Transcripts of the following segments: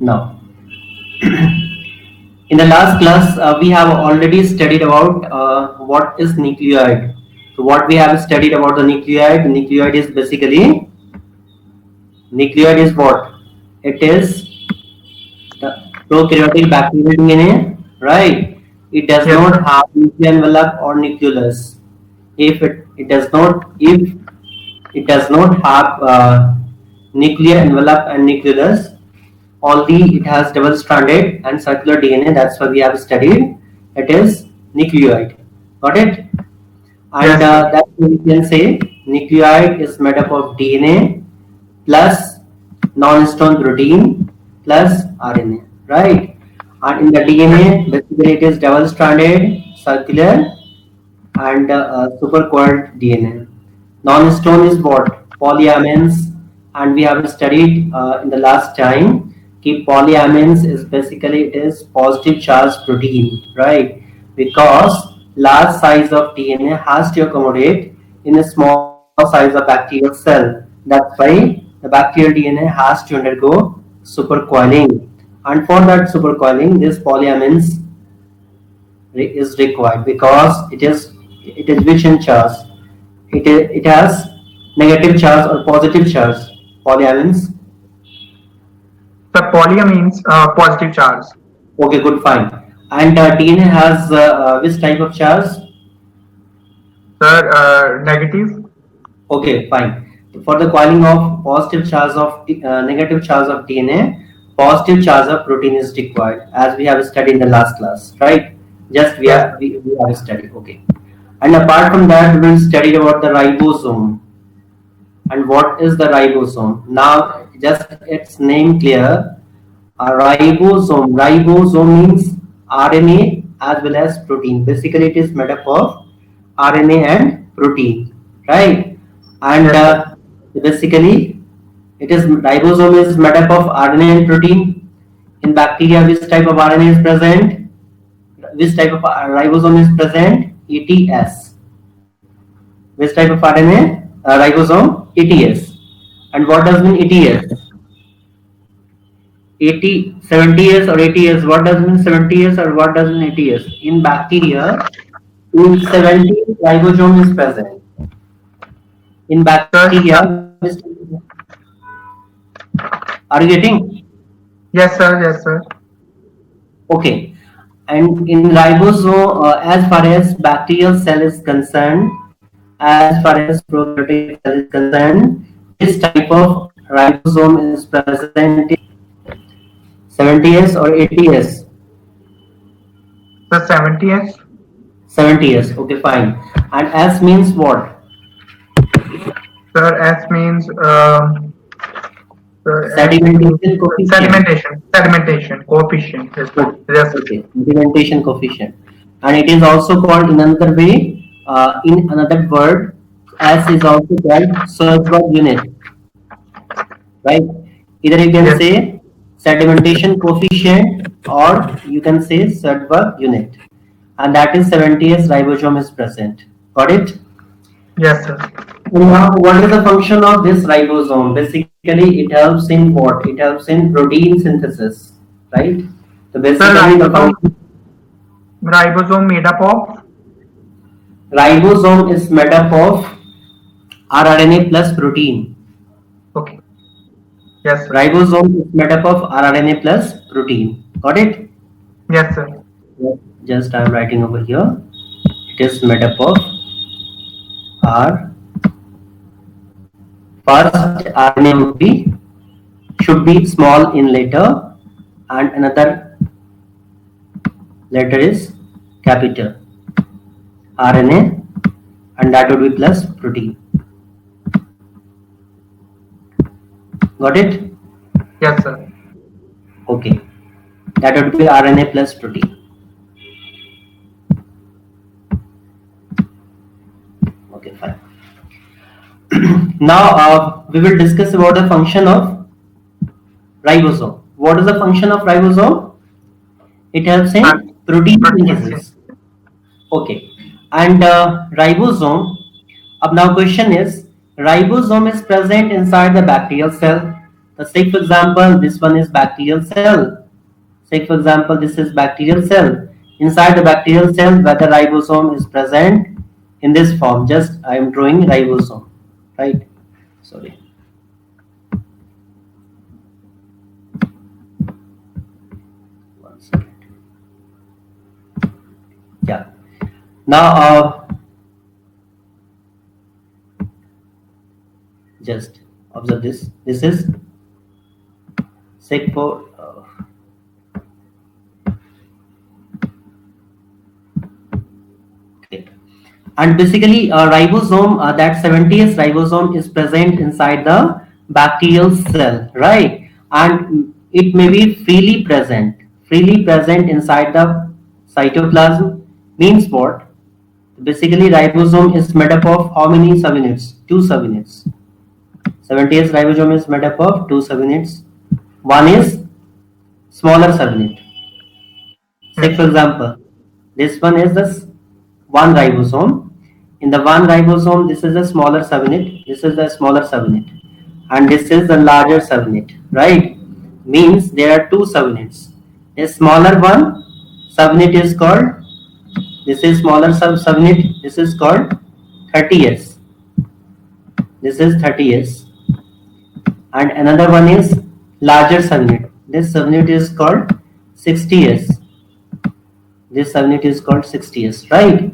Now, in the last class, we have already studied about what is nucleoid. So, what we have studied about the nucleoid? Nucleoid is basically what? It is the prokaryotic bacterial DNA, right? It does Yes, not sir. have nuclear envelope or nucleolus. If it does not have nuclear envelope and nucleolus, only it has double-stranded and circular DNA. That's why we have studied. It is nucleoid. Got it? And Yes, sir. that we can say nucleoid is made up of DNA plus non-stone protein plus RNA, right? And in the Yes, DNA, basically it is double-stranded, circular, and supercoiled DNA. Non-stone is what? Polyamines, and we have studied in the last time. Ki polyamines is basically it is positive charge protein, right? Because large size of DNA has to accommodate in a small size of bacterial cell. That's why the bacterial DNA has to undergo supercoiling, and for that supercoiling, this polyamines is required because it is rich in charge. It has negative charge or positive charge. Polyamines. the polyamines positive charge. Okay, good, fine. And DNA has which type of charge? Sir, negative. Okay, fine. For the coiling of positive charge of negative charge of DNA, positive charge of protein is required, as we have studied in the last class, right? Just we Yes, have sir. we have studied. Okay. And apart from that, we will study about the ribosome. And what is the ribosome? Now, just its name clear. A ribosome. Ribosome means RNA as well as protein. Basically, it is made up of RNA and protein, right? And Yes, sir. basically, it is ribosome is made up of RNA and protein. In bacteria, which type of RNA is present? Which type of ribosome is present? ETS. Which type of RNA? Ribosome? ETS. And what does mean ETS? 80, 70 years or 80 years. What does mean 70 years or what does mean 80 years? In bacteria, in 70 ribosome is present. In Sir, bacteria, are you getting? yes, sir. Yes, sir. Okay. And in ribosome, as far as bacterial cell is concerned, as far as prokaryotic cell is concerned, this type of ribosome is present in 70 years or 80 years. The 70th. 70 years. Okay, fine. And S means what? Sir, S means sir, S means Sedimentation coefficient. sedimentation coefficient. Yes, sir. Yes, sir. Okay, sedimentation coefficient. And it is also called in another way, in another word, S is also called Sarsgaard unit, right? Either you can Yes, say sedimentation coefficient or you can say Sarsgaard unit. And that is 70s ribosome is present. Got it? yes, sir. Now, what is the function of this ribosome? Basically, it helps in what? It helps in protein synthesis, right? So Sir, basically, the function ribosome made up of. ribosome is made up of rRNA plus protein. Okay. Yes, sir. Ribosome is made up of rRNA plus protein. Got it? Yes, sir. Just I am writing over here. It is made up of R. First RNA should be small in letter, and another letter is capital RNA, and that would be plus protein. Got it? Yes, sir. Okay. That would be RNA plus protein. Okay, fine. Now we will discuss about the function of ribosome. What is the function of ribosome? It helps Uh, in protein protein synthesis. Okay. And ribosome. Now question is, ribosome is present inside the bacterial cell. Say for example, this one is bacterial cell. Say for example, this is bacterial cell. Inside the bacterial cell, whether ribosome is present in this form. Just I am drawing ribosome, right? Sorry. One second. Yeah. Now, just observe this. This is sec for. Okay. And basically, ribosome, that 70th ribosome is present inside the bacterial cell, right? And it may be freely present inside the cytoplasm. Means what? Basically, ribosome is made up of how many subunits? Two subunits. 70th ribosome is made up of two subunits. One is smaller subunit. Say for example, this one is this one ribosome. In the one ribosome, this is a smaller subunit. This is the smaller subunit, and this is the larger subunit. Right? Means there are two subunits. A smaller one subunit is called. This is smaller subunit. This is called 30s. This is 30s, and another one is larger subunit. This subunit is called 60s. This subunit is called 60s, right?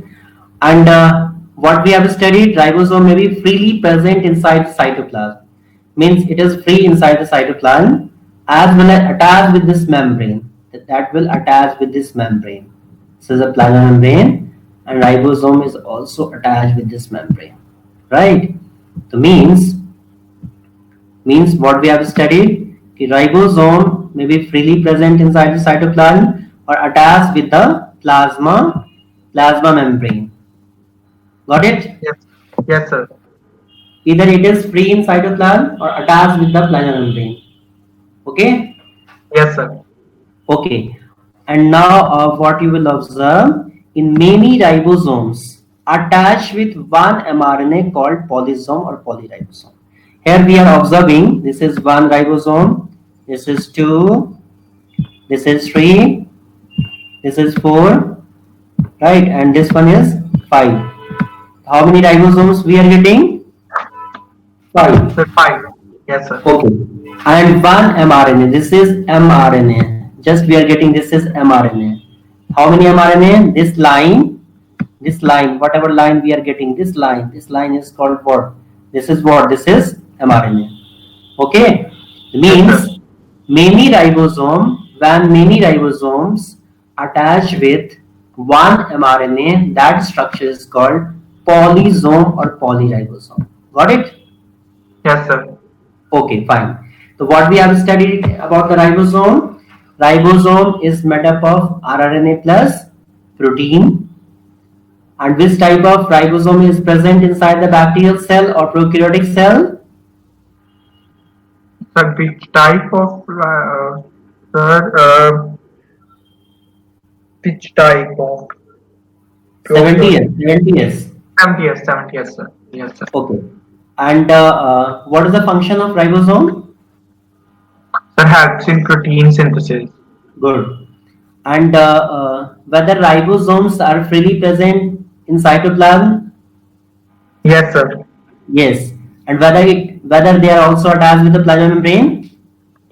And what we have studied, ribosome may be freely present inside the cytoplasm. Means it is free inside the cytoplasm as well as attached with this membrane. That will attach with this membrane. This is a plasma membrane, and ribosome is also attached with this membrane, right? So means what we have studied, ribosome may be freely present inside the cytoplasm or attached with the plasma membrane. Got it? Yes. Yes, sir. Either it is free in cytoplasm or attached with the plasma membrane. Okay? Yes, sir. Okay. And now what you will observe, in many ribosomes attached with one mRNA called polysome or polyribosome. Here we are observing, this is one ribosome, this is 2, this is 3, this is 4, right? And this one is 5. How many ribosomes we are getting? 5. Sir, 5. Yes, sir. Okay. And one mRNA, this is mRNA. Just we are getting, this is mRNA. How many mRNA? This line, whatever line we are getting, this line is called what? This is what? This is mRNA. Okay? Means many ribosomes attach with one mRNA, that structure is called polysome or polyribosome. Got it? Yes, sir. Okay, fine. So what we have studied about the ribosome? Ribosome is made up of rRNA plus protein. And which type of ribosome is present inside the bacterial cell or prokaryotic cell? Sir, which type of which type of 70s. 70s. 70s, 70s, sir. Yes, sir. Okay. And what is the function of ribosome? Sir, helps in protein synthesis. Good. And whether ribosomes are freely present in cytoplasm? Yes, sir. Yes. And whether they are also attached with the plasma membrane?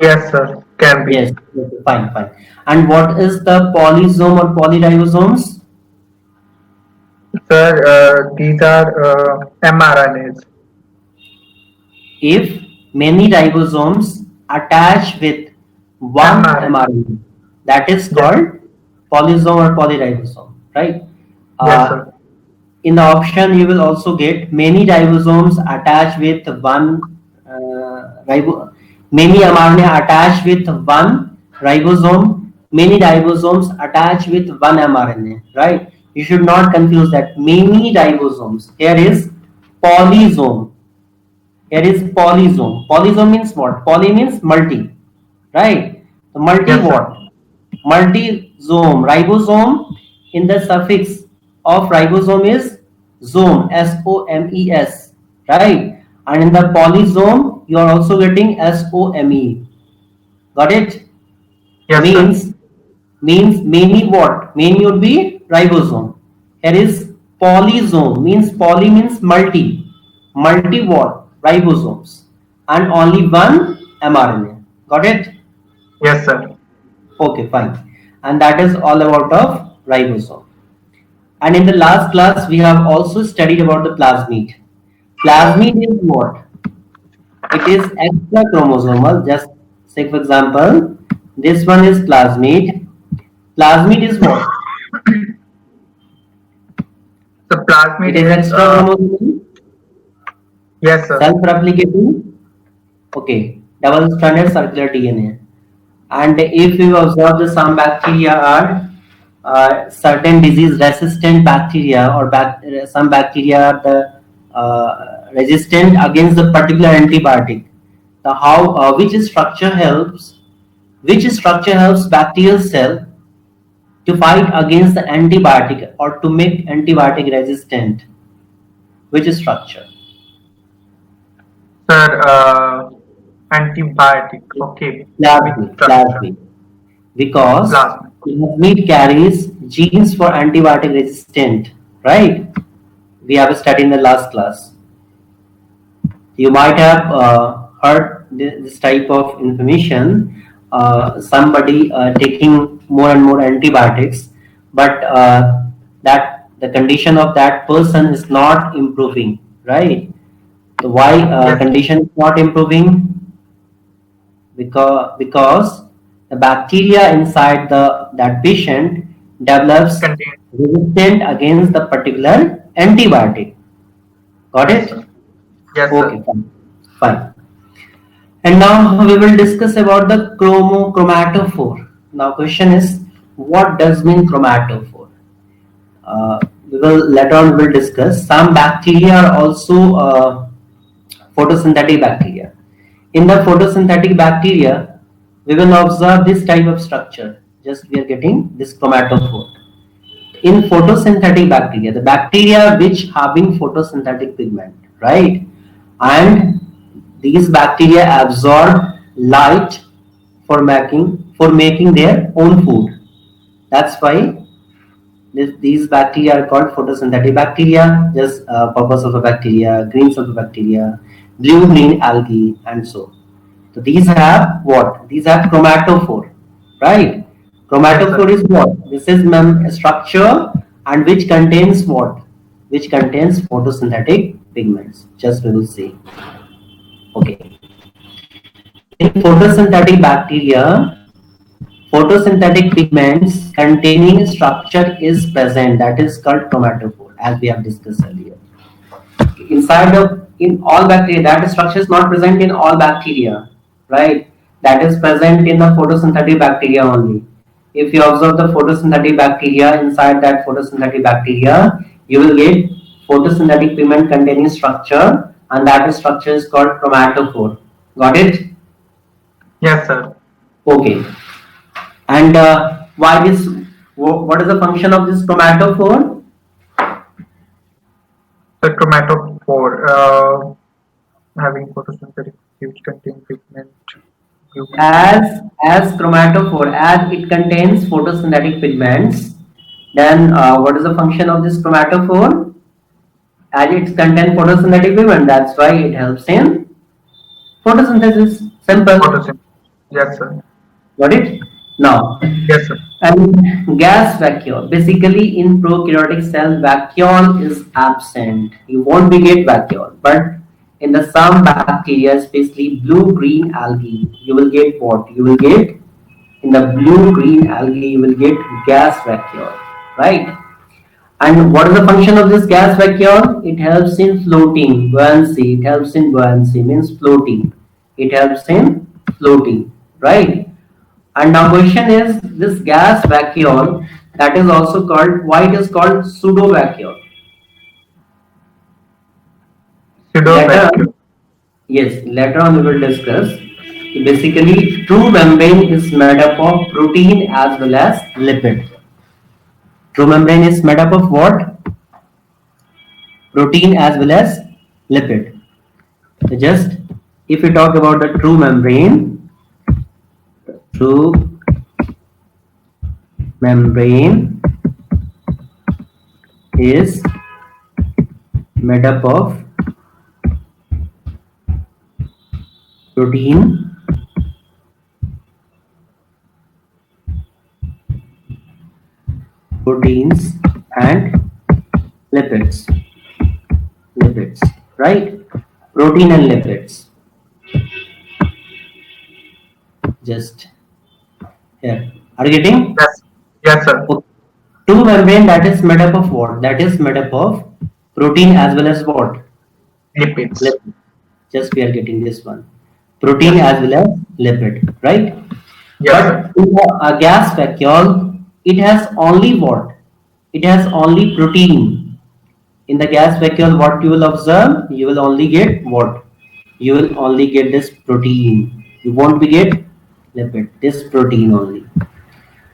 Yes, sir. Can be. Yes. Okay, fine. And what is the polysome or polyribosomes? Sir, these are mRNAs. If many ribosomes attach with one mRNA, that is called polysome or polyribosome, right? Yes, sir. In the option, you will also get many ribosomes attached with one many mRNA attached with one ribosome, many ribosomes attached with one mRNA, right? You should not confuse that. Many ribosomes. Here is polysome. Here is polysome. Polysome means what? Poly means multi, right? So multi Yes, what? Multisome. Ribosome, in the suffix of ribosome is zome, S-O-M-E-S, right? And in the polysome, you are also getting SOMe. Got it? Yes, sir. Means many what? Many would be ribosome. Here is polysome. Means poly means multi. Multi what? Ribosomes. And only one mRNA. Got it? Yes, sir. Okay, fine. And that is all about of ribosome. And in the last class, we have also studied about the plasmid. Plasmid is what? It is extra chromosomal. Just say for example, this one is plasmid. Plasmid is what? The It plasmid is is, extra chromosomal, yes, sir. self-replicating. Okay, double-stranded circular DNA. And if you observe the some bacteria are certain disease-resistant bacteria or some bacteria are the resistant against the particular antibiotic. The how which structure helps bacterial cell to fight against the antibiotic or to make antibiotic resistant? Which structure? Sir, antibiotic. Okay. Which Plasmid. structure? Plasmid. Because Plasmid. plasmid carries genes for antibiotic resistant, right? We have studied in the last class. You might have heard this type of information. Somebody taking more and more antibiotics, but that the condition of that person is not improving, right? So why Yes, sir. condition is not improving? Because the bacteria inside the that patient develops Contain. resistant against the particular antibiotic. Got Yes, it? sir. Yes, sir. Okay, fine. Fine. And now we will discuss about the chromatophore. Now question is, what does mean chromatophore? We will later on will discuss. Some bacteria are also photosynthetic bacteria. In the photosynthetic bacteria, we will observe this type of structure. Just we are getting this chromatophore. In photosynthetic bacteria, the bacteria which having photosynthetic pigment, right? And these bacteria absorb light for making their own food. That's why these bacteria are called photosynthetic bacteria. Just purple sulfur bacteria, green sulfur bacteria, blue green algae, and so. So these have what? These have chromatophore, right? Yes, Chromatophore sir. is what? This is a structure and which contains what? Which contains photosynthetic pigments. Just we will see. Okay. In photosynthetic pigments containing structure is present. That is called chromatophore, as we have discussed earlier. Inside of in all bacteria, that structure is not present in all bacteria, right? That is present in the photosynthetic bacteria only. If you observe the photosynthetic bacteria, inside that photosynthetic bacteria you will get photosynthetic pigment containing structure, and that structure is called chromatophore. Got it? Yes, sir. Okay. And why this? What is the function of this chromatophore? The chromatophore, having photosynthetic which contain pigment. As chromatophore, as it contains photosynthetic pigments, then what is the function of this chromatophore? As it contains photosynthetic pigment, that's why it helps in photosynthesis. Simple. Photosynthesis. Yes, sir. Got it? Now, Yes, sir. and gas vacuole. Basically, in prokaryotic cell, vacuole is absent. You won't be get vacuole, but in the some bacteria, especially blue-green algae, you will get what? You will get in the blue-green algae, you will get gas vacuole, right? And what is the function of this gas vacuole? It helps in floating, buoyancy. It helps in buoyancy, means floating. It helps in floating, right? And now question is this gas vacuole that is also called, why it is called pseudo vacuole? Pseudo Later on, vacuole. yes, later on we will discuss. Basically, true membrane is made up of protein as well as lipid. True membrane is made up of what? Protein as well as lipid. So just If we talk about the true membrane is made up of protein, proteins and lipids. Lipids, right? Protein and lipids. Just here. Are you getting? Yes. Yes, sir. Okay. True membrane, that is made up of what? That is made up of protein as well as what? Lipids. Lipid. Just we are getting this one. Protein Yes. as well as lipid, right? Yes, sir. But in a gas vacuole, it has only what? It has only protein. In the gas vacuole, what you will observe? You will only get what? You will only get this protein. You won't be get lipid. This protein only.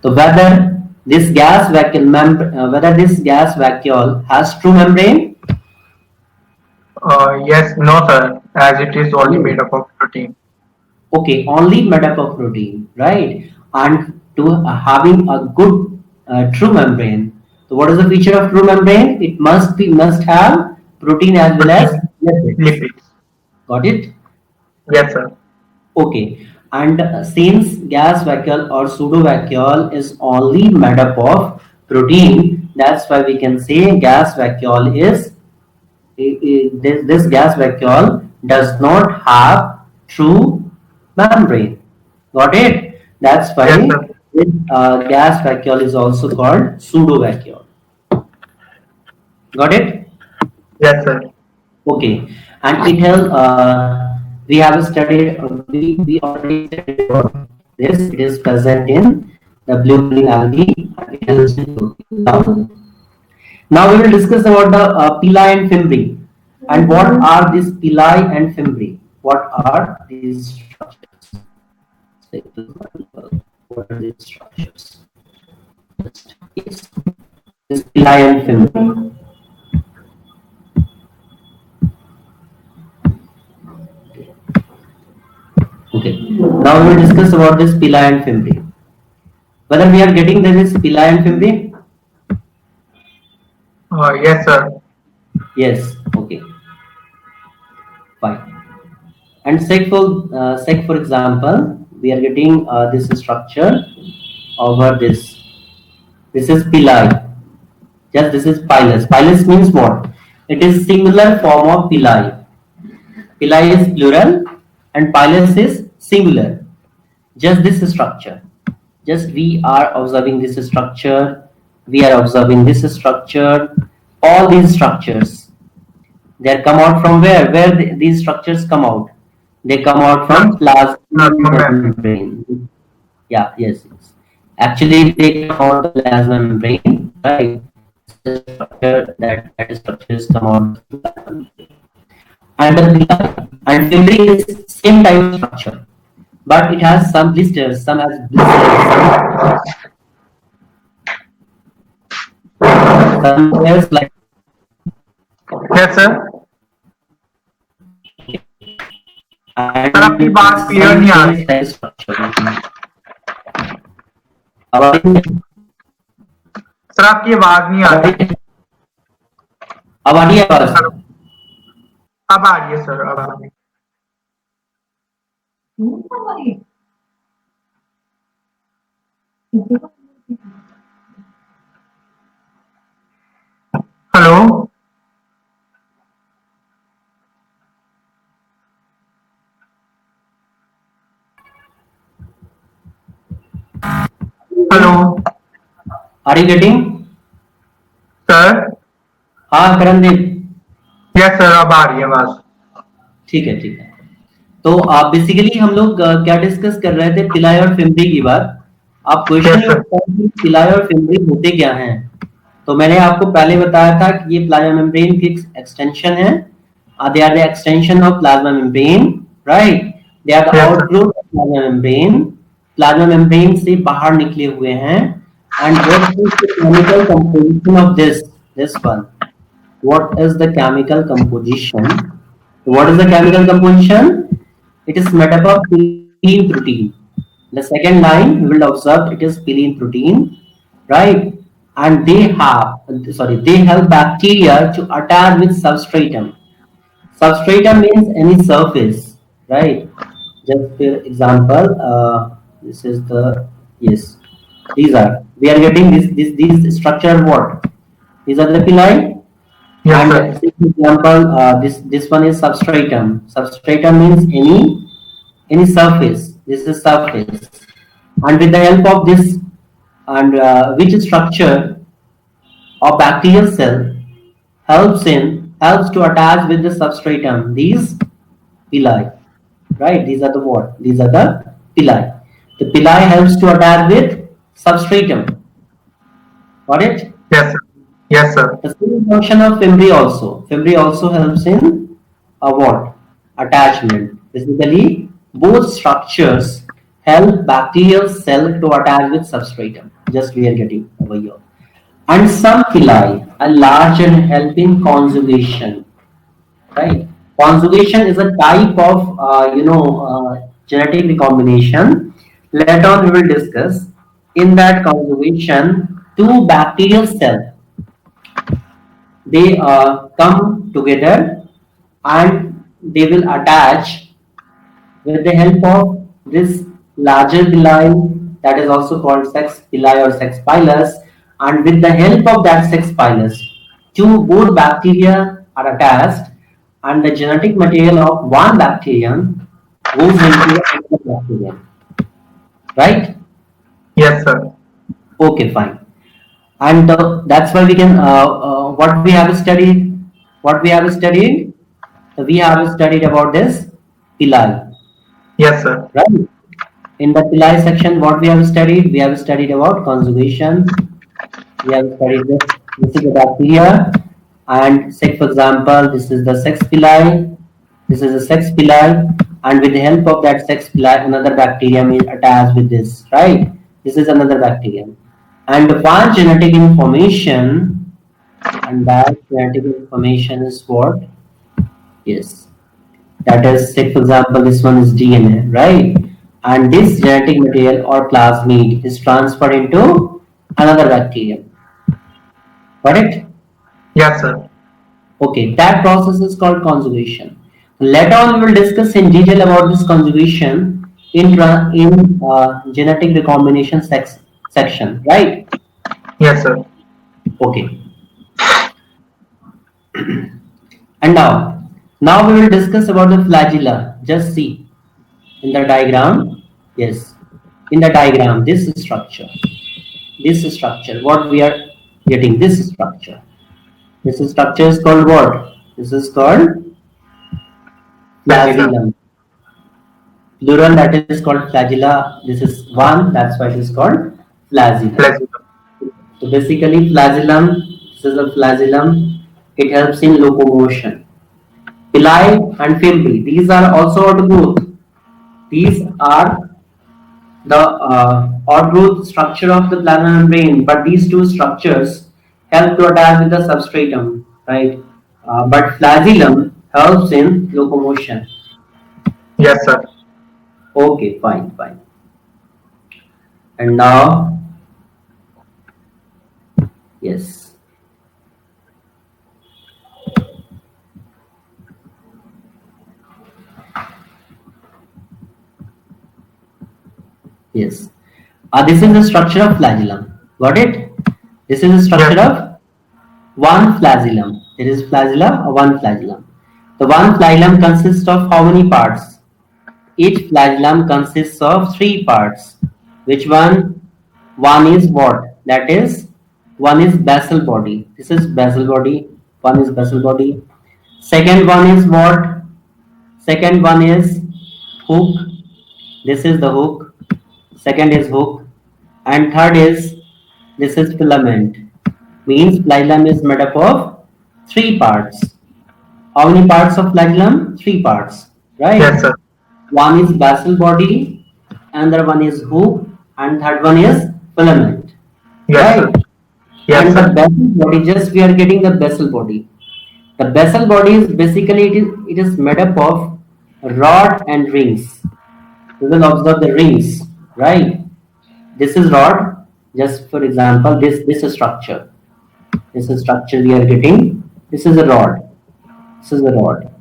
So whether this gas vacuole has true membrane? Yes, no, sir, as it is only No. made up of protein. Okay, only made up of protein, right? And to having a good true membrane. So what is the feature of true membrane? It must have protein as well as Protein, lipids. lipids. Got it? Yes, sir. Okay. And since gas vacuole or pseudo vacuole is only made up of protein, that's why we can say gas vacuole is this gas vacuole does not have true membrane. Got it? That's Yes, why sir. this gas vacuole is also called pseudo vacuole. Got it? Yes, sir. Okay. And it has we have studied we already studied about this. It is present in the blue green algae. It has now we will discuss about the pili and fimbriae. And what are these pili and fimbriae? What are these structures? What are these structures? Yes, this pili and fimbriae. Okay. Now we will discuss about this pili and fimbriae. Whether we are getting this pili and fimbriae? Yes, sir. Yes. Okay. Fine. And sec for example, we are getting this structure over this. This is pili. Just this is pilus. Pilus means what? It is singular form of pili. Pili is plural and pilus is singular. Just this structure. Just we are observing this structure. We are observing this structure. All these structures. They come out from where? Where these structures come out? They come out from plasma membrane. Yeah, yes, yes. Actually, they come out of the plasma membrane, right? The structure that structures come out. And and fimbriae is same type of structure, but it has some blisters. Some has blisters. Some else like. Yes, sir. And sir आपकी बात clear नहीं आ रही। Sir आपकी आवाज नहीं आ रही। अब आ रही है आवाज? अब आ रही है सर, अब आ रही है। Hello hello are you getting? Sir. हाँ करणदीप। यस सर, अब आ रही है आवाज। ठीक है ठीक है। तो बेसिकली हम लोग क्या डिस्कस कर रहे थे? पिलाई और फिम्बरी की बात। आप क्वेश्चन Yes, sir. में पिलाई और फिम्बरी होते क्या हैं? तो मैंने आपको पहले बताया था कि ये प्लाज्मा मेम्ब्रेन की एक्सटेंशन है। They are the extension of plasma membrane, right? They are the Yes, sir. Outgrowth of plasma membrane. Plasma membrane से बाहर निकले हुए हैं। And what is the chemical composition of this one? What is the chemical composition? What is the chemical composition? It is made up of pyline protein. The second line we will observe it is pyline protein, right? And they help bacteria to attach with substratum. Substratum means any surface, right? Just for example, this is the yes. These are we are getting these structure what? These are the pili. Yes, And sir. say for example, this one is substratum. Substratum means any surface. This is surface, and with the help of this and which structure or bacterial cell helps to attach with the substratum. These pili, right? These are the what? These are the pili. The pili helps to attach with substratum. Got it? Yes, sir. Yes, sir. The same function of fimbriae also. Fimbriae also helps in a what? Attachment. Basically, both structures help bacterial cell to attach with substratum. Just we are getting over here. And some pili are large and help in conjugation. Right? Conjugation is a type of genetic recombination. Later on, we will discuss. In that conjugation, two bacterial cells they come together and they will attach with the help of this larger villi that is also called sex villi or sex pilus, and with the help of that sex pilus two both bacteria are attached and the genetic material of one bacterium goes into another bacterium, right? Yes, sir. Okay, fine. And that's why we can what we have studied, we have studied about this pili, Yes, sir. right? In the pili section what we have studied about conjugation, we have studied this is the bacteria, and say for example this is the sex pili, this is a sex pili, and with the help of that sex pili another bacterium is attached with this, right? This is another bacterium, and one genetic information, and that genetic information is what? Yes, that is say for example this one is DNA, right? And this genetic material or plasmid is transferred into another bacterium, correct? Yes, sir. Okay, that process is called conjugation. Later on, we will discuss in detail about this conjugation in genetic recombination section, right? Yes, sir. Okay, and now we will discuss about the flagella. Just see in the diagram. Yes, in the diagram, this structure, what we are getting, this structure. This structure is called what? This is called Flagella. flagellum. Plural that is called flagella. This is one, that's why it is called flagellum. Flagella. So basically flagellum, this is a flagellum, it helps in locomotion. Pili and fimbriae, these are also outgrowth. These are the outgrowth structure of the plasma membrane, but these two structures help to attach with the substratum, right? But flagellum helps in locomotion. Yes, sir. Okay, fine. And now, yes. Yes. This is the structure of flagellum. Got it? This is the structure Yes. of one flagellum. There is flagella or one flagellum. The one flagellum consists of how many parts? Each flagellum consists of three parts. Which one? One is what? That is, one is basal body. This is basal body. One is basal body. Second one is what? Second one is hook. This is the hook. Second is hook. And third is, this is filament. Means flagellum is made up of three parts. How many parts of flagellum? Three parts, Yes, right? sir. One is basal body, another one is hook, and third one is filament, Yes, sir. right? Yes, And the sir. basal body, just we are getting the basal body. The basal body is basically it is made up of Rod and rings. We will observe the rings, right? This is rod. Just for example, this is structure. This is structure we are getting. This is a rod. This is a rod.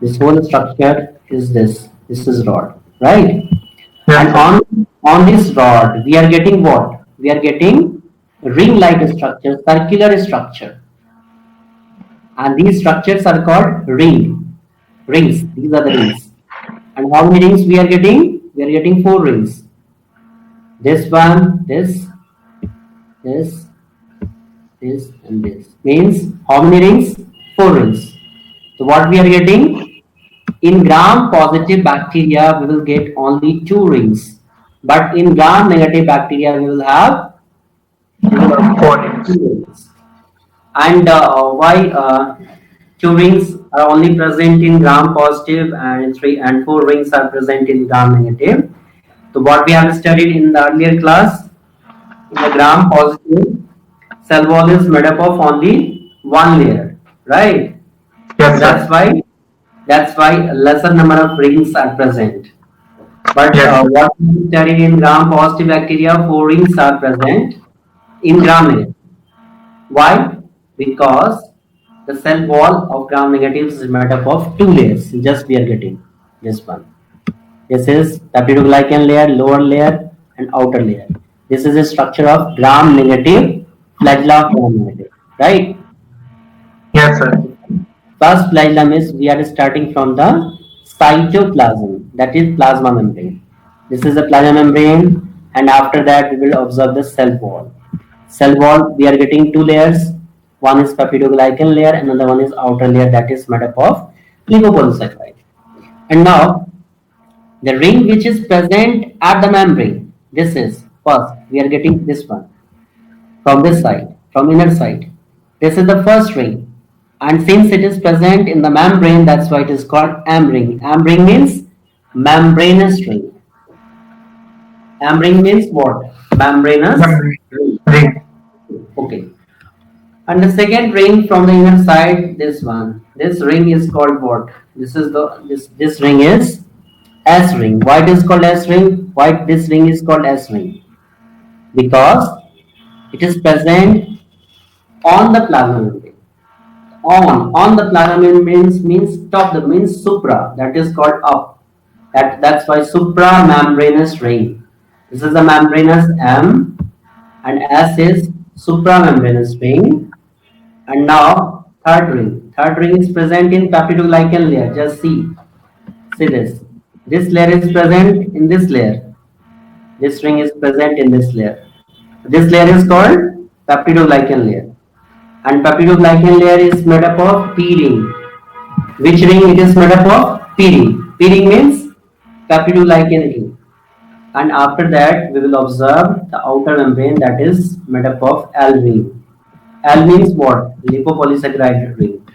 This whole structure is this. This is rod, right? And Yes, sir. on this rod, we are getting what? We are getting ring-like structure, circular structure, and these structures are called rings. These are the rings. And how many rings we are getting? We are getting four rings. This one, this, this, and this. Means how many rings? Four rings. So what we are getting? In gram-positive bacteria, we will get only two rings. But in gram-negative bacteria, we will observe 4 rings. two rings. And why two rings are only present in gram-positive and three and four rings are present in gram-negative? So what we have studied in the earlier class, in the gram-positive, cell wall is made up of only one layer, right? So Yes, that's sir. why lesser number of rings are present. But Yes, sir. what we studied in gram-positive bacteria, four rings are present in gram-negative. Why? Because the cell wall of gram negatives is made up of two layers. Just we are getting this one. This is peptidoglycan layer, lower layer, and outer layer. This is the structure of gram negative flagella of gram negative. Right? Yes, sir. First flagellum is we are starting from the cytoplasm, that is plasma membrane. This is the plasma membrane, and after that we will observe the cell wall. Cell wall we are getting two layers. One is peptidoglycan layer, another one is outer layer that is made up of lipopolysaccharide. And now the ring which is present at the membrane. This is first we are getting this one from this side, from inner side. This is the first ring. And since it is present in the membrane, that's why it is called M ring. M ring means membranous ring. M ring means what? Membranous Memory. ring. Ring. Okay. And the second ring from the inner side, this one. This ring is called what? This ring is S ring. Why it is called S ring? Why this ring is called S ring? Because it is present on the plasma membrane. On the plasma means top, the means supra, that is called up. That's why supramembranous ring. This is the membranous M, and S is supramembranous ring. And now third ring is present in peptidoglycan layer. Just see this layer is present in this layer. This ring is present in this layer. This layer is called peptidoglycan layer, and peptidoglycan layer is made up of P ring. Which ring it is made up of? P ring. P ring means peptidoglycan ring. And after that, we will observe the outer membrane that is made up of L ring. L means what? Lipopolysaccharide ring.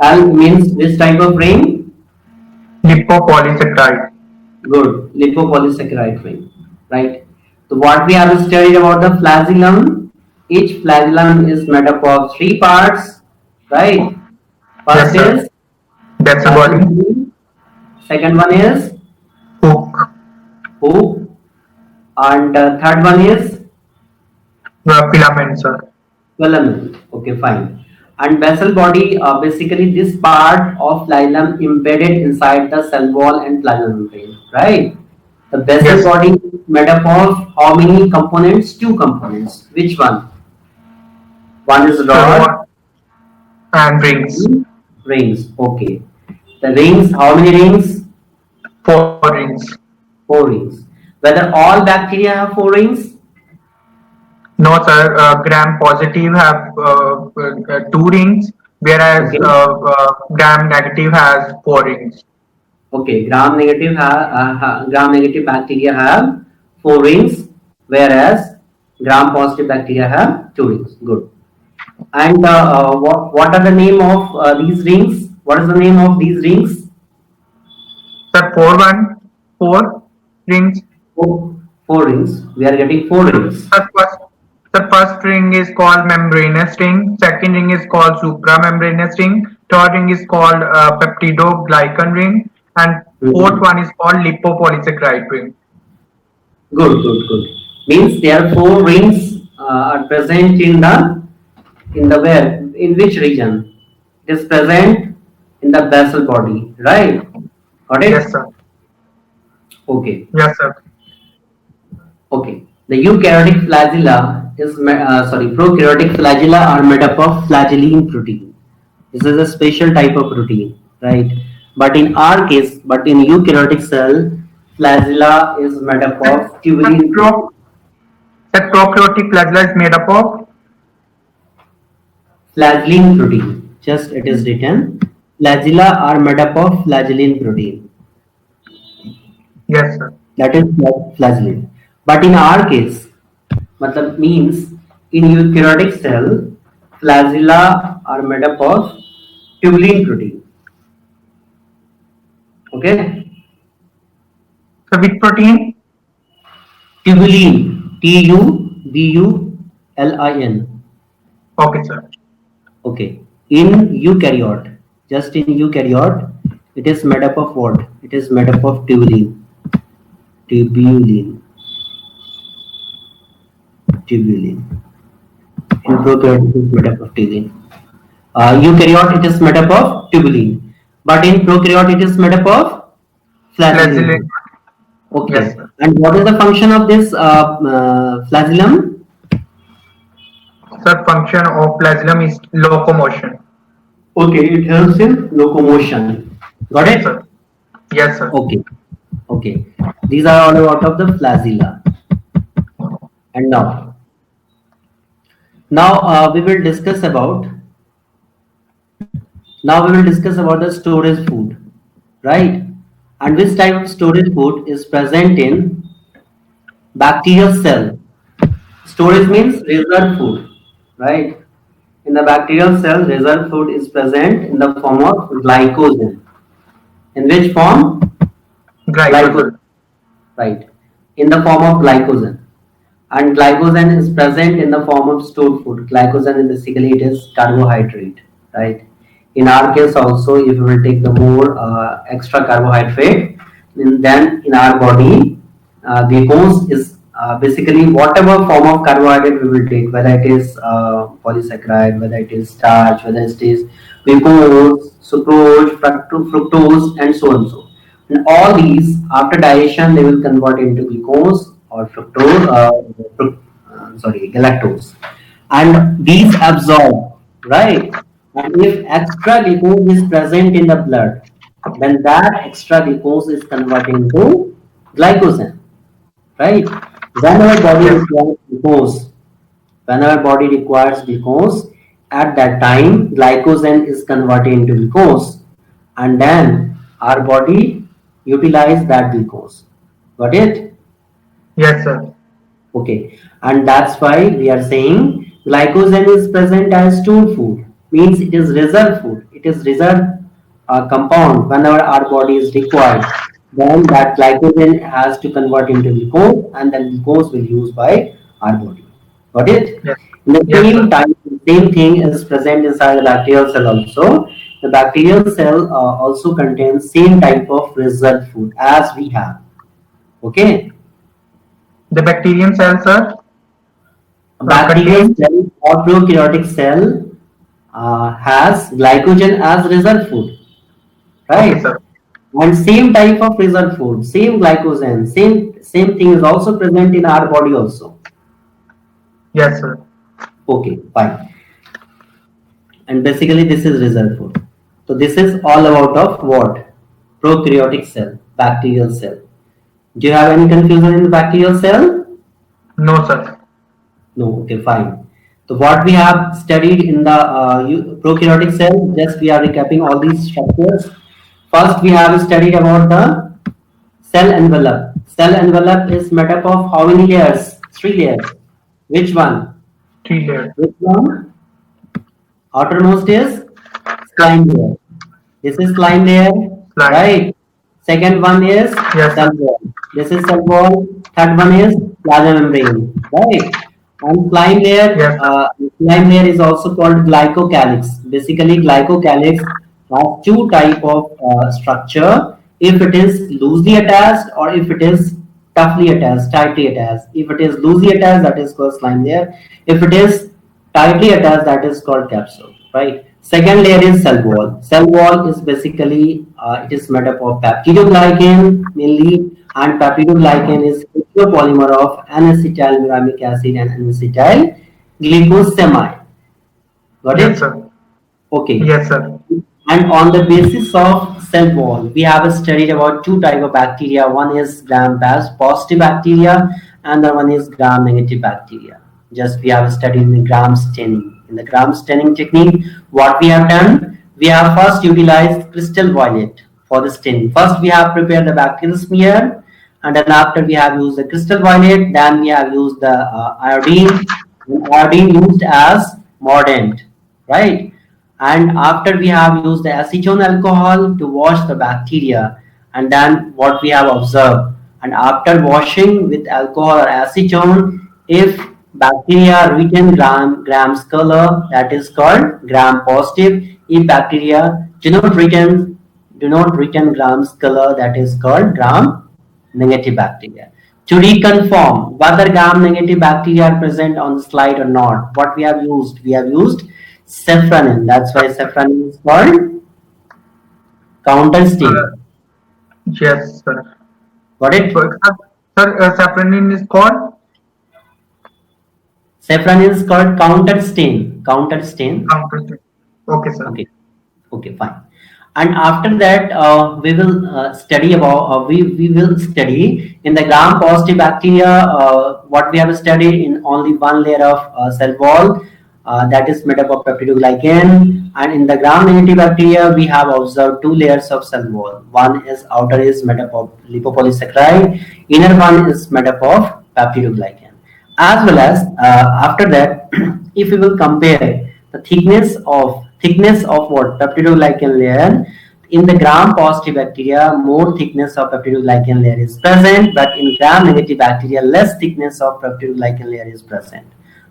L means this type of ring? Lipopolysaccharide. Good. Lipopolysaccharide ring. Right. So what we have studied about the flagellum, each flagellum is made up of three parts. Right. Yes, First sir. is That's the body. flagellum. Second one is Hook. hoop, and third one is Filament, sir. filament. Okay, fine. And basal body, basically this part of phloem embedded inside the cell wall and plasma membrane, right? The basal Yes. body is made up of how many components? Two components. Which one? One is Sir, rod, what? And rings. rings. Okay. The rings, how many rings? 4 rings. Four rings. Whether all bacteria have four rings? No, sir. Gram positive have 2 rings, whereas Okay. gram negative has 4 rings. Okay, gram negative bacteria have four rings, whereas gram positive bacteria have two rings. Good. And what are the name of these rings? What is the name of these rings? Sir, 4 rings. Four rings. We are getting four rings. The first ring is called membranous ring. Second ring is called supramembranous ring. third ring is called peptidoglycan ring, and fourth Mhm. one is called lipopolysaccharide ring. Good, good, good. Means there are four rings are present in the where in which region? It is present in the basal body, right? Got Yes, it? sir. Okay, Yes, sir. okay. The eukaryotic flagella is prokaryotic flagella are made up of flagellin protein. This is a special type of protein, right? But in eukaryotic cell, flagella is made up of That, tubulin protein. that prokaryotic flagella is made up of. Flagellin protein. Just it is written. Flagella are made up of flagellin protein. Yes, sir. That is flagellin. But in our case, matlab means in eukaryotic cell, flagella are made up of tubulin protein. Okay? So which protein? Tubulin. Tubulin. Okay, sir. Okay. In eukaryote, just in eukaryote, it is made up of what? It is made up of tubulin. Tubulin. Tubulin. In prokaryote, it is made up of tubulin. Eukaryote, it is made up of tubulin. But in prokaryote, it is made up of Flagellate. flagellin. Yes, Okay. sir. And what is the function of this flagellum? Sir, function of flagellum is locomotion. Okay, it helps in locomotion. Got Yes, it? sir. Yes, sir. Okay. Okay. These are all about of the flagella. And now we will discuss about the storage food, right? And which type of storage food is present in bacterial cell? Storage means reserve food, right? In the bacterial cell, reserve food is present in the form of glycogen. In which form? Glycogen. Glycogen, right? In the form of glycogen. And glycogen is present in the form of stored food. Glycogen basically it is carbohydrate, right? In our case also, if we will take the more extra carbohydrate, then in our body, glucose is basically whatever form of carbohydrate we will take, whether it is polysaccharide, whether it is starch, whether it is glucose, sucrose, fructose, and so on so. And all these, after digestion, they will convert into glucose or galactose. And these absorb, right? And if extra glucose is present in the blood, then that extra glucose is converted into glycogen, right? When our body Yes. requires glucose, when our body requires glucose, at that time glycogen is converted into glucose, and then our body utilize that glucose. Got it? Yes, sir. Okay, and that's why we are saying glycogen is present as stored food, means it is reserve food. It is reserve compound whenever our body is required. Then that glycogen has to convert into glucose, and then glucose will use by our body. Got it? Yes. In the Yes, sir. same time, same thing is present inside the bacterial cell also. The bacterial cell also contains same type of reserve food as we have. Okay. The bacterium cells, sir, A bacterial contain. cell or prokaryotic cell has glycogen as reserve food, Okay, right? sir. And same type of reserve food, same glycogen, same thing is also present in our body also. Yes, sir. Okay, fine. And basically this is reserve food. So this is all about of what? Prokaryotic cell, bacterial cell. Do you have any confusion in the bacterial cell? No, sir. No, okay, fine. So what we have studied in the prokaryotic cell, just we are recapping all these structures. First, we have studied about the cell envelope. Cell envelope is made up of how many layers? Three layers. Which one? Three layers. Which one? Outermost is slime layer. This is slime layer, Slime. right? Second one is Yes, cell sir. wall. This is cell wall. Third one is plasma membrane, right? And Yes, sir. slime layer is also called glycocalyx. Basically, glycocalyx has two type of structure. If it is loosely attached or if it is toughly attached, tightly attached. If it is loosely attached, that is called slime layer. If it is tightly attached, that is called capsule. Right. Second layer is cell wall. Cell wall is basically it is made up of peptidoglycan mainly, and peptidoglycan is polymer of N-acetylmuramic acid and N-acetyl glycosamine. Got Yes, it? sir. Okay. Yes, sir. And on the basis of cell wall, we have studied about two type of bacteria. One is gram-positive bacteria, and the one is gram-negative bacteria. Just we have studied in the gram staining. In the gram staining technique, what we have done, we have first utilized crystal violet for the staining. First, we have prepared the bacterial smear, and then after we have used the crystal violet, then we have used the iodine. And iodine used as mordant, right? And after we have used the acetone alcohol to wash the bacteria, and then what we have observed, and after washing with alcohol or acetone, if bacteria retain grams color, that is called gram positive. If bacteria do not retain grams color, that is called gram negative bacteria. To reconfirm whether gram-negative bacteria are present on the slide or not, what we have used safranin. That's why safranin is called counter Uh, stain. yes, sir. Got it? Sir, safranin is called Safranin is called counter stain. Counter stain. counter. Okay, sir. Okay. Okay, fine. And after that, we will study about we will study in the gram-positive bacteria. What we have studied in only one layer of cell wall, that is made up of peptidoglycan, and in the gram-negative bacteria, we have observed two layers of cell wall. One is outer is made up of lipopolysaccharide, inner one is made up of peptidoglycan. As well as after that, if we will compare the thickness of what peptidoglycan layer in the gram positive bacteria, more thickness of peptidoglycan layer is present, but in gram negative bacteria, less thickness of peptidoglycan layer is present.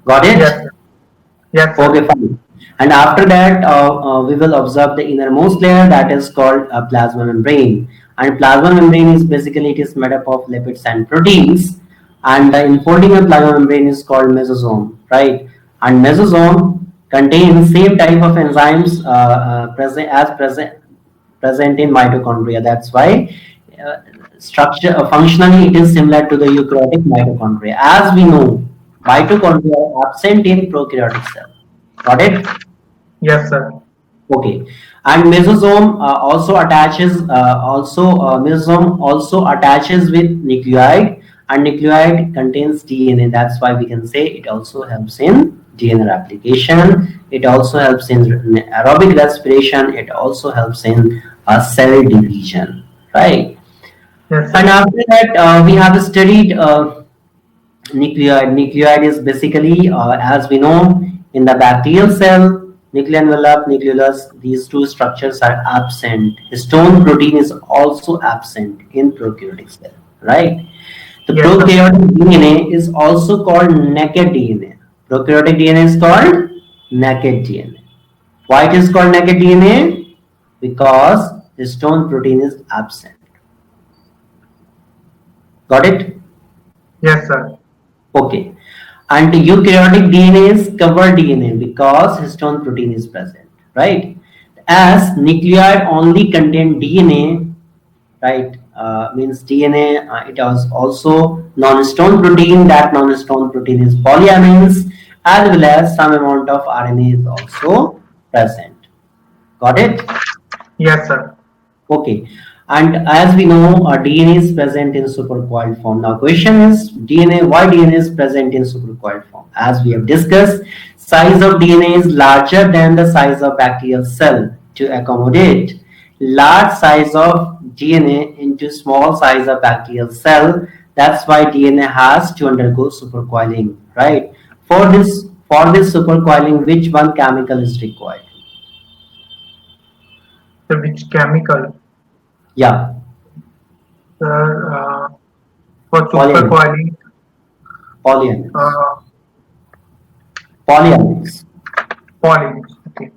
Got Yes, it? sir. Yes, Okay, sir. fine. And after that, we will observe the innermost layer, that is called a plasma membrane. And plasma membrane is basically it is made up of lipids and proteins. And the enfolding of plasma membrane is called mesosome, right? And mesosome contains same type of enzymes present in mitochondria. That's why uh, structure functionally it is similar to the eukaryotic mitochondria. As we know, mitochondria are absent in prokaryotic cell. Got it? Yes, sir. Okay. And mesosome also attaches with nucleoid, and nucleoid contains DNA. That's why we can say it also helps in DNA replication. It also helps in aerobic respiration. It also helps in cell division, right? Yes, And sir. after that, we have studied nucleoid. Nucleoid is basically, as we know, in the bacterial cell, nuclear envelope, nucleolus, these two structures are absent. Histone protein is also absent in prokaryotic cell, right? The Yes, sir. prokaryotic DNA is also called naked DNA. Prokaryotic DNA is called naked DNA. Why it is called naked DNA? Because histone protein is absent. Got it? Yes, sir. Okay. And eukaryotic DNA is covered DNA because histone protein is present, right? As nucleoid only contain DNA, right? Means DNA, it is also non-histone protein. That non-histone protein is polyamines, as well as some amount of RNA is also present. Got it? Yes, sir. Okay. And as we know, DNA is present in supercoiled form. Now, question is DNA. Why DNA is present in supercoiled form? As we have discussed, size of DNA is larger than the size of bacterial cell to accommodate large size of DNA into small size of bacterial cell. That's why DNA has to undergo supercoiling, right? For this supercoiling, which one chemical is required? So which chemical? Yeah, Sir, for polyamine. supercoiling, Polyamides. uh, Polyamines. Polyamines. Okay.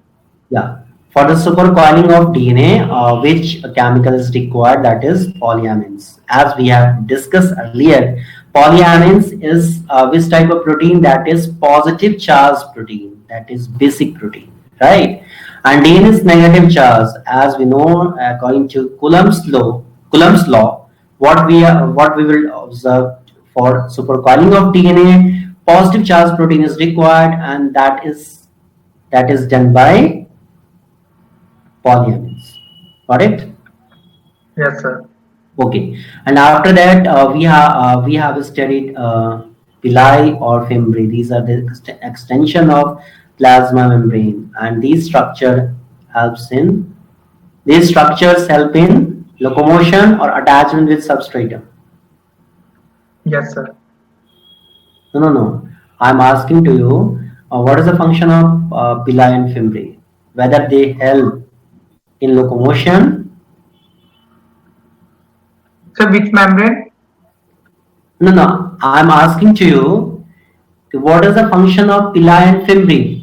Yeah. For the supercoiling of DNA, which chemical is required? That is polyamines. As we have discussed earlier, polyamines is which type of protein? That is positive charge protein. That is basic protein, right? And DNA is negative charge, as we know, according to Coulomb's law. Coulomb's law. What we will observe for supercoiling of DNA, positive charge protein is required, and that is done by polyamines. Got it? Yes, sir. Okay. And after that, we have studied villi or fimbriae. These are the extension of plasma membrane, and these structures help in locomotion or attachment with substratum. Yes, sir. No, no, no. I'm asking to you, what is the function of villi and fimbriae? Whether they help in locomotion. So which membrane? No, no. I'm asking to you, what is the function of villi and fimbriae?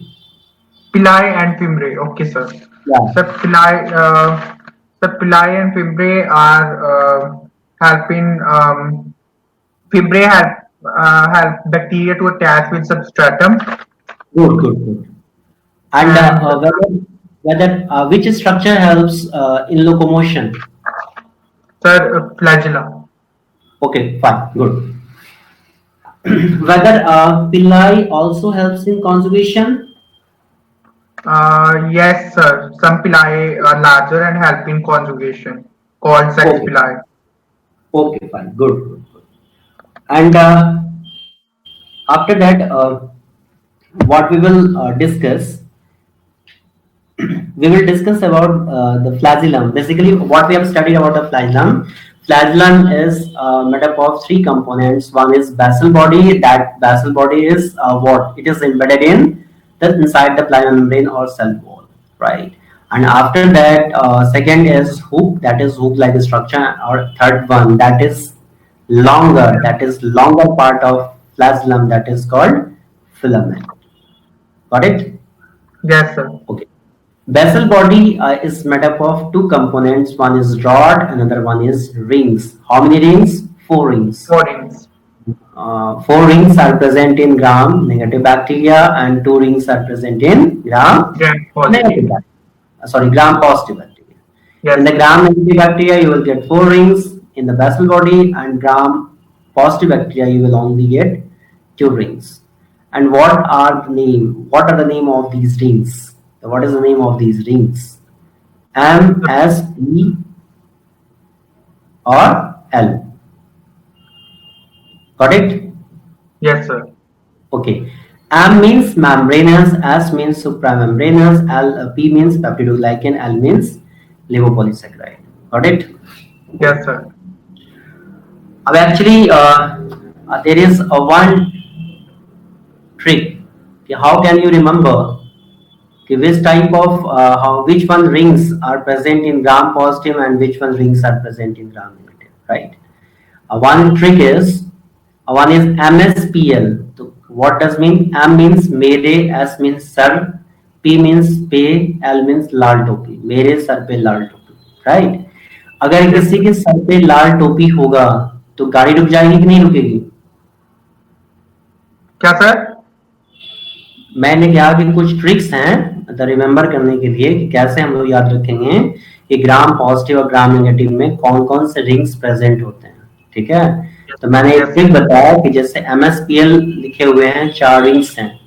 Pili and fimbriae. Okay, sir. Yeah. So pili and fimbriae are helping fimbriae help bacteria to attach with substratum. Good, good, good. And And whether which structure helps in locomotion? sir, flagella. Okay, fine, good. Whether villi also helps in conjugation? Yes, sir. Some pili are larger and help in conjugation, called sex Okay, pili. okay, fine, good, good, good. And after that, what we will discuss, we will discuss about the flagellum. Basically, what we have studied about the flagellum. Flagellum is made up of three components. One is basal body. That basal body is what? It is embedded in the inside the plasma membrane or cell wall, right? And after that, second is hoop. That is hoop-like structure. Or third one, that is longer. That is longer part of flagellum. That is called filament. Got it? Yes, sir. Okay. Basal body is made up of two components. One is rod, another one is rings. How many rings? Four rings. Four rings. Four rings are present in gram negative bacteria, and two rings are present in gram Gram negative positive. bacteria. Sorry, gram positive bacteria. In Yes, the sir. gram negative bacteria, you will get four rings. In the basal body and gram positive bacteria, you will only get two rings. And What are the name of these rings? What is the name of these rings? M, S, P, or L. Got it? Yes, sir. Okay. M means membranous, S means supramembranous, P means peptidoglycan, L means lipopolysaccharide. Got it? Yes, sir. Actually, there is a one trick. How can you remember which type of which one rings are present in gram positive and which one rings are present in gram negative, right? One trick is one is MSPL. So what does mean? M means मेरे, S means sir, P means पे, L means लाल टोपी. मेरे sir पे लाल टोपी, right? अगर Yes, किसी sir. के sir पे लाल टोपी होगा तो गाड़ी रुक जाएगी कि नहीं रुकेगी? क्या सर? मैंने कहा कि कुछ ट्रिक्स हैं रिमेम्बर करने के लिए कि कैसे हम लोग याद रखेंगे कि ग्राम पॉजिटिव और ग्राम नेगेटिव में कौन कौन से रिंग्स प्रेजेंट होते हैं, ठीक है? तो मैंने एक Yes, ट्रिक बताया कि जैसे MSPL लिखे हुए हैं, चार रिंग्स हैं,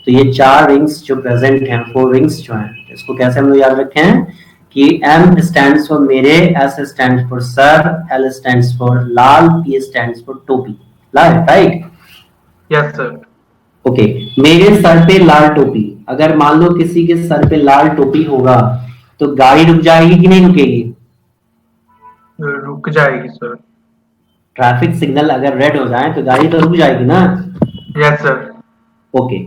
तो ये चार रिंग्स जो प्रेजेंट हैं, फोर रिंग्स जो हैं, इसको कैसे हम लोग याद रखें कि M स्टैंड्स फॉर मेरे, S stands for sir, L stands for Lal, P stands for टोपी, राइट? yes, sir. ओके, मेरे सर पे लाल टोपी, अगर मान लो किसी के सर पे लाल टोपी होगा तो गाड़ी रुक जाएगी कि नहीं रुकेगी? रुक जाएगी सर. ट्रैफिक सिग्नल अगर रेड हो जाए तो गाड़ी तो रुक जाएगी ना? Yes, sir. ओके,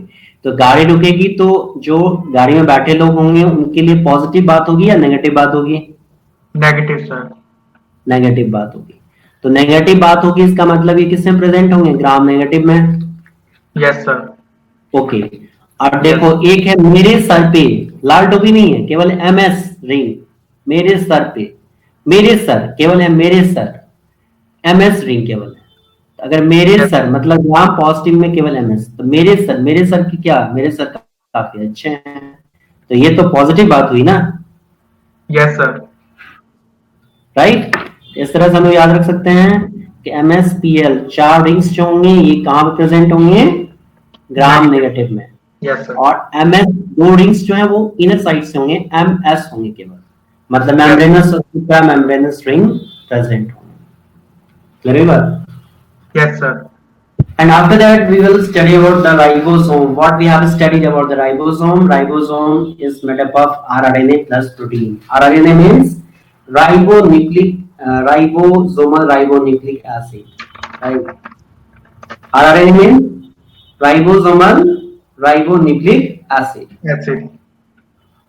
तो गाड़ी रुकेगी तो जो गाड़ी में बैठे लोग होंगे उनके लिए पॉजिटिव बात होगी या नेगेटिव बात होगी? Negative, sir. नेगेटिव बात होगी. तो नेगेटिव बात होगी, इसका मतलब ये किसमें प्रेजेंट होंगे? ग्राम नेगेटिव में. Yes, sir. ओके, अब Yes. देखो, एक है मेरे सर पे, लाल टोपी नहीं है, केवल MS रिंग, मेरे सर पे, मेरे सर केवल है, मेरे सर, MS रिंग केवल है। अगर मेरे Yes. सर मतलब यहाँ पॉजिटिव में केवल MS, तो मेरे सर की क्या, मेरे सर काफी अच्छे हैं, तो ये तो पॉजिटिव बात हुई ना, Yes, sir. राइट। इस तरह से हम लोग याद रख सकते हैं कि MsPl चार रिंग्स जो होंगे ये कहाँ पे प्रेजेंट होंगे, ग्राम Negative. नेगेटिव में, Yes, sir. और MS दो रिंग्स जो है वो इनर साइड से होंगे, MS होंगे केवल, मतलब Yes. मेम्ब्रेनस और सुप्रा मेम्ब्रेनस रिंग प्रेजेंट होंगे। क्लियर है बात? Yes, sir. And after that, we will study about the ribosome. What we have studied about the ribosome? Ribosome is made up of rRNA plus protein. rRNA means ribosomal ribonucleic acid. Right? rRNA means ribosomal ribonucleic acid. That's it.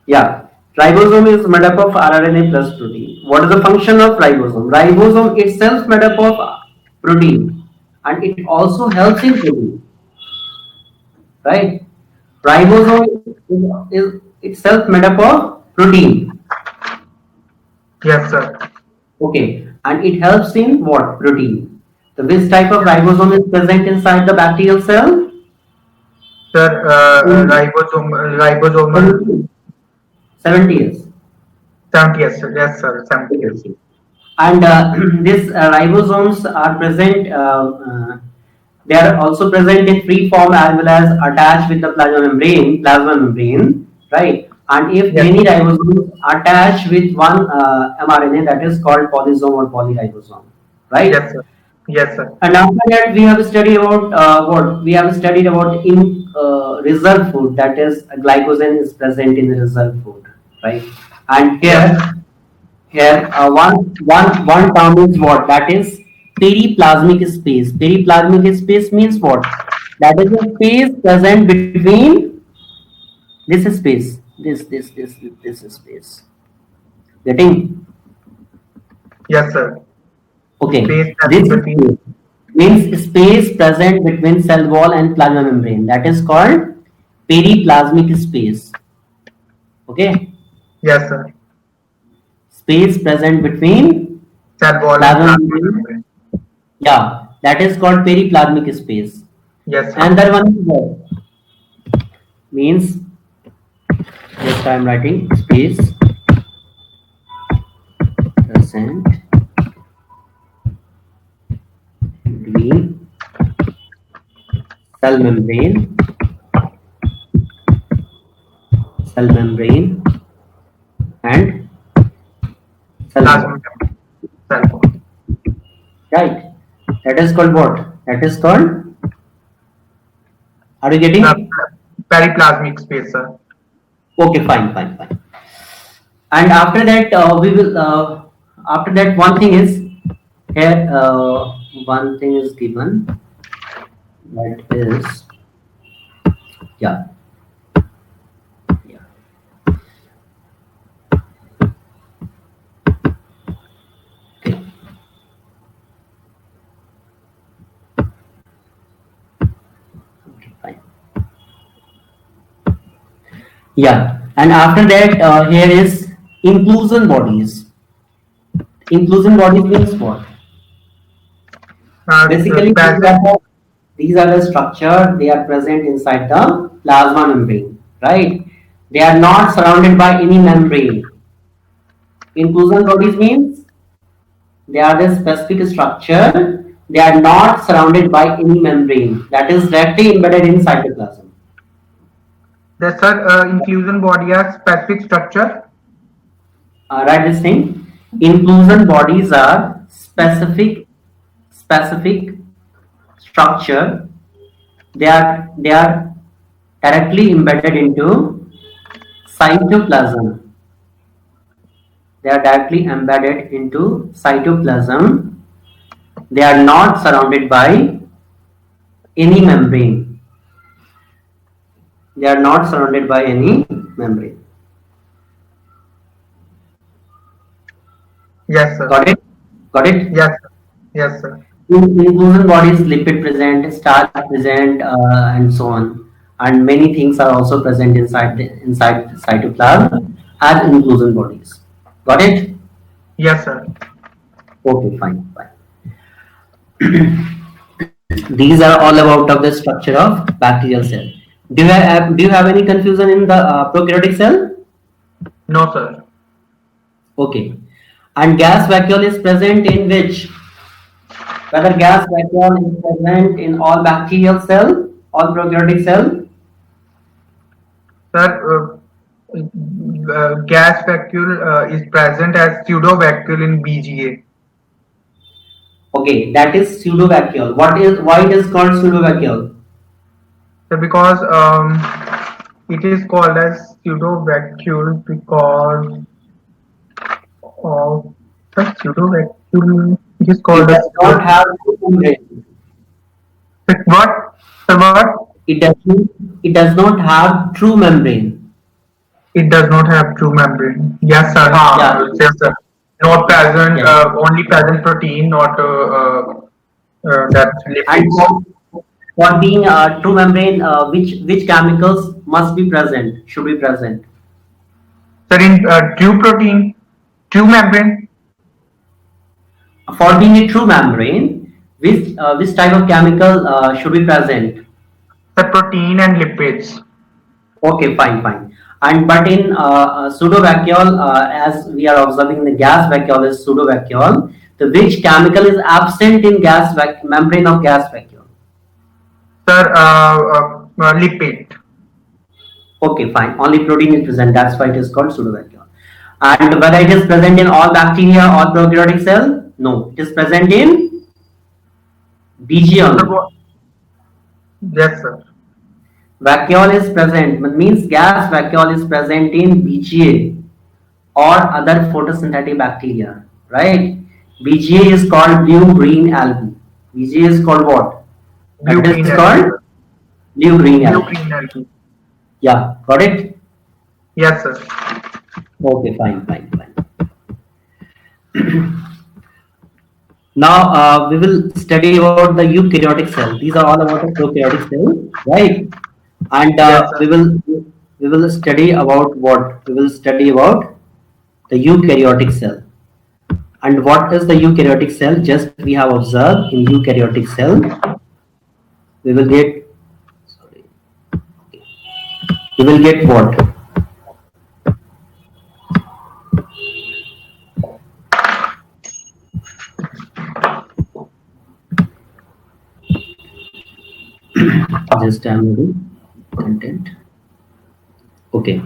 Yeah. Ribosome is made up of rRNA plus protein. What is the function of ribosome? Ribosome itself made up of protein, and it also helps in protein, right? Ribosome is itself made up of protein. Yes, sir. Okay, and it helps in what? Protein. So which type of ribosome is present inside the bacterial cell? Sir, In ribosomal 70 years. 70, yes, sir. Yes, sir. 70, yes. And these ribosomes are present, they are also present in free form as well as attached with the plasma membrane, right? And if Yes. many ribosomes attach with one mRNA, that is called polysome or polyribosome, right? Yes, sir. Yes, sir. And after that, we have studied about what? We have studied about in reserve food, that is glycogen is present in the reserve food, right? And Yes. here one term is what? That is periplasmic space. Periplasmic space means what? That is a space present between this space, this space. Getting? Yes, sir. Okay. Space This present between. space means space present between cell wall and plasma membrane. That is called periplasmic space. Okay. Yes, sir. Space present between Cell wall and plasma plasma membrane. membrane. Yeah, that is called periplasmic space. Yes, sir. Another one is what? Means just I am writing space present between cell membrane and cell Plasma wall. membrane. Cell wall. Right. That is called what? That is called. Are you getting? Periplasmic space, sir. Okay, fine. And after that, we will. After that, one thing is here. One thing is given. That is, yeah. Okay. Okay, fine. Yeah, and after that, here is inclusion bodies. Inclusion bodies means what? Basically, these are the structure. They are present inside the plasma membrane, right? They are not surrounded by any membrane. Inclusion bodies means they are the specific structure. They are not surrounded by any membrane. That is directly embedded in cytoplasm. The sir, inclusion body has specific structure. Write this thing. Inclusion bodies are specific structure. They are directly embedded into cytoplasm. They are directly embedded into cytoplasm. They are not surrounded by any membrane. They are not surrounded by any membrane. Yes, sir. Got it? Got it? Yes, sir. Yes, sir. In inclusion bodies, lipid present, starch present, and so on. and many things are also present inside cytoplasm as inclusion bodies. Got it? Yes, sir. Okay, fine, fine. These are all about of the structure of bacterial cell. Do you have any confusion in the prokaryotic cell? No, sir. Okay. And gas vacuole is present in which? Whether gas vacuole is present in all bacterial cell, all prokaryotic cell? Sir, gas vacuole is present as pseudo-vacuole in BGA. Okay, that is pseudovacuole. Why it is called pseudovacuole? So because it is called as pseudo-vacuole because of the pseudo-vacuole. It is It called as does not have true membrane. what? Sir, what? It does it does not have true membrane. It does not have true membrane. Yes, sir. Yeah. Yes, sir. Not present. Yes. Only present protein, not that And lipids. for being true membrane, which chemicals must be present? Should be present. Sir, in true protein, true membrane, For being a true membrane, which type of chemical should be present? the protein and lipids. Okay, fine, fine. And but in pseudovacuole, as we are observing the gas vacuole is pseudovacuole, the which chemical is absent in membrane of gas vacuole? Sir, lipid. Okay, fine. Only protein is present. That's why it is called pseudovacuole. And whether it is present in all bacteria or prokaryotic cell? No, it is present in BG Sir, only. yes, sir. Vacuole is present, means gas vacuole is present in BGA or other photosynthetic bacteria, right? BGA is called blue-green algae. BGA is called what? Blue It green is algae. called blue-green Blue algae. green algae. Yeah, got it? Yes, sir. Okay, fine, fine, fine. Now we will study about the eukaryotic cell. These are all about the prokaryotic cell, right? And Yes, sir. we will study about what? We will study about the eukaryotic cell. And what is the eukaryotic cell? Just we have observed in eukaryotic cell, we will get sorry, we will get what? Just I'm reading content. Okay.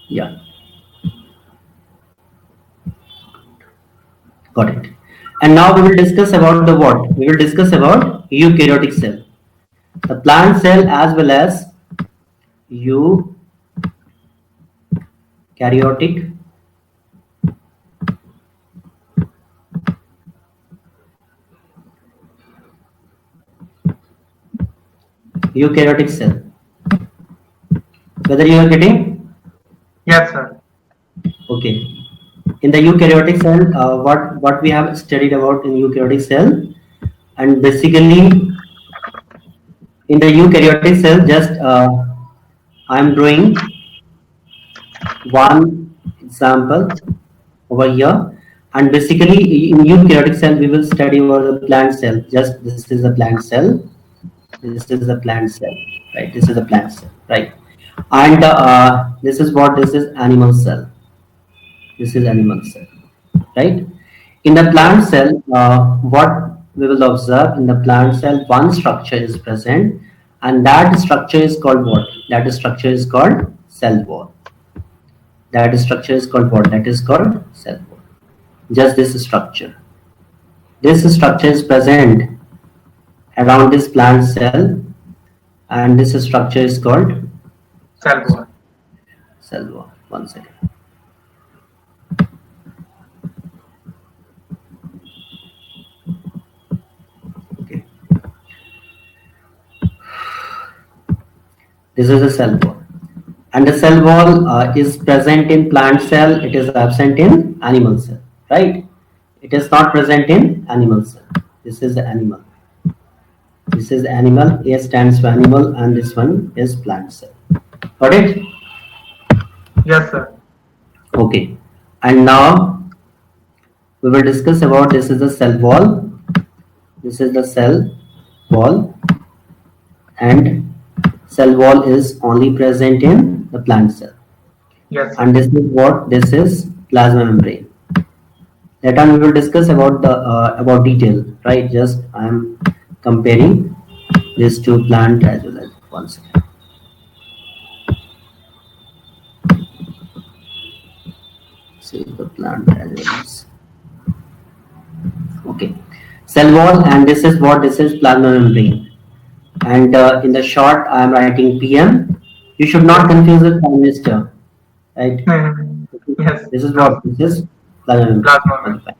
Yeah, got it. And now we will discuss about the what? We will discuss about eukaryotic cell, the plant cell as well as eukaryotic eukaryotic cell. Whether you are getting Yes, sir. okay. In the eukaryotic cell, what we have studied about in eukaryotic cell, and basically in the eukaryotic cell, just I'm drawing one example over here, and basically in eukaryotic cell we will study over the plant cell. Just this is a plant cell, this is a plant cell, right? This is a plant cell, right? And this is what? This is animal cell. This is animal cell, right? In the plant cell, what we will observe in the plant cell, one structure is present, and that structure is called what? That structure is called cell wall. That structure is called what? That is called cell wall. Just this structure. This structure is present around this plant cell, and this structure is called Cell wall. cell wall. One second. Okay. This is a cell wall. And the cell wall is present in plant cell, it is absent in animal cell, right? It is not present in animal cell. This is the animal. This is animal. A stands for animal, and this one is plant cell. Got it? Yes, sir. Okay. And now we will discuss about this is the cell wall. This is the cell wall, and cell wall is only present in the plant cell. Yes, sir. And this is what this is plasma membrane. Later on we will discuss about the about detail, right? Just I am comparing these two plant as well as one second. See the plant as well as okay. Cell wall, and this is what this is plasma membrane. And in the short, I am writing PM. You should not confuse with Prime Minister, right? Yes. This is No. what this is plasma membrane. Plasma membrane.